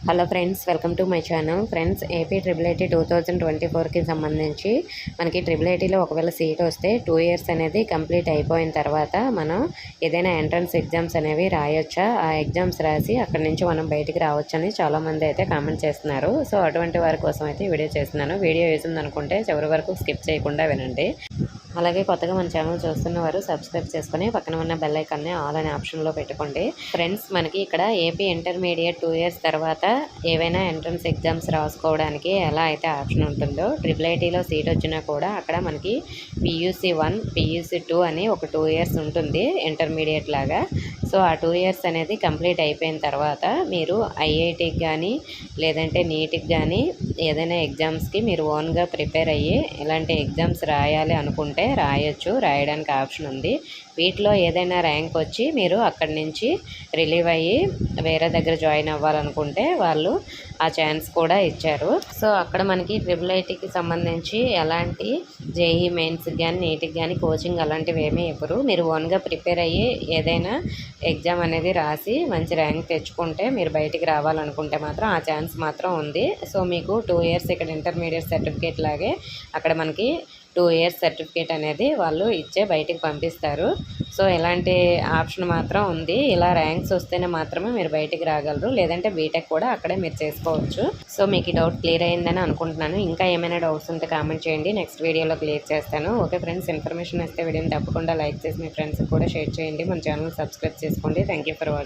Hello friends, welcome to my channel. Friends, AP triple IT 2024కి సంబంధించి మనకి triple ఐటీలో ఒకవేళ సీట్ వస్తే 2 ఇయర్స్ అనేది కంప్లీట్ అయిపోయిన తర్వాత మనం ఏదైనా ఎంట్రన్స్ ఎగ్జామ్స్ అనేవి రాయొచ్చా, ఆ ఎగ్జామ్స్ రాసి అక్కడి నుంచి మనం బయటికి రావచ్చని చాలామంది అయితే కామెంట్ చేస్తున్నారు. సో అటువంటి వారి కోసం అయితే ఈ వీడియో చేస్తున్నాను. వీడియో వేసింది అనుకుంటే చివరి వరకు స్కిప్ చేయకుండా వినండి. అలాగే కొత్తగా మన ఛానల్ చూస్తున్న వారు సబ్స్క్రైబ్ చేసుకుని పక్కన ఉన్న బెల్ ఐకాన్ని ఆల్ అనే ఆప్షన్లో పెట్టుకోండి. ఫ్రెండ్స్, మనకి ఇక్కడ ఏపీ ఇంటర్మీడియట్ 2 ఇయర్స్ తర్వాత ఏవైనా ఎంట్రన్స్ ఎగ్జామ్స్ రాసుకోవడానికి ఎలా అయితే ఆప్షన్ ఉంటుందో, ట్రిపుల్ ఐటీలో సీట్ వచ్చినా కూడా అక్కడ మనకి PUC 1 PUC 2 అని ఒక 2 ఇయర్స్ ఉంటుంది ఇంటర్మీడియట్ లాగా. సో ఆ 2 ఇయర్స్ అనేది కంప్లీట్ అయిపోయిన తర్వాత మీరు IITకి కానీ లేదంటే నీట్కి కానీ ఏదైనా ఎగ్జామ్స్కి మీరు ఓన్గా ప్రిపేర్ అయ్యి ఇలాంటి ఎగ్జామ్స్ రాయాలి అనుకుంటే రాయొచ్చు. రాయడానికి ఆప్షన్ ఉంది. వీటిలో ఏదైనా ర్యాంక్ వచ్చి మీరు అక్కడి నుంచి రిలీవ్ అయ్యి వేరే దగ్గర జాయిన్ అవ్వాలనుకుంటే వాళ్ళు ఆ ఛాన్స్ కూడా ఇచ్చారు. సో అక్కడ మనకి ట్రిపుల్ ఐటీకి సంబంధించి ఎలాంటి JEE మెయిన్స్కి కానీ నీట్కి కానీ కోచింగ్ అలాంటివి ఏమీ ఇవ్వరు. మీరు ఓన్గా ప్రిపేర్ అయ్యి ఏదైనా ఎగ్జామ్ అనేది రాసి మంచి ర్యాంక్ తెచ్చుకుంటే మీరు బయటికి రావాలనుకుంటే మాత్రం ఆ ఛాన్స్ మాత్రం ఉంది. సో మీకు 2 ఇయర్స్ ఇక్కడ ఇంటర్మీడియట్ సర్టిఫికేట్ లాగే అక్కడ మనకి 2 ఇయర్స్ సర్టిఫికేట్ అనేది వాళ్ళు ఇచ్చే బయటికి పంపిస్తారు. సో ఇలాంటి ఆప్షన్ మాత్రం ఉంది. ఇలా ర్యాంక్స్ వస్తేనే మాత్రమే మీరు బయటికి రాగలరు, లేదంటే బీటెక్ కూడా అక్కడే మీరు చేసుకోవచ్చు. సో మీకు ఈ డౌట్ క్లియర్ అయిందని అనుకుంటున్నాను. ఇంకా ఏమైనా డౌట్స్ ఉంటే కామెంట్ చేయండి, నెక్స్ట్ వీడియోలో క్లియర్ చేస్తాను. ఓకే ఫ్రెండ్స్, ఇన్ఫర్మేషన్ ఇస్తే వీడియోని తప్పకుండా లైక్ చేసి మీ ఫ్రెండ్స్కి కూడా షేర్ చేయండి. మన ఛానల్ సబ్స్క్రైబ్ చేసుకోండి. Thank you for watching.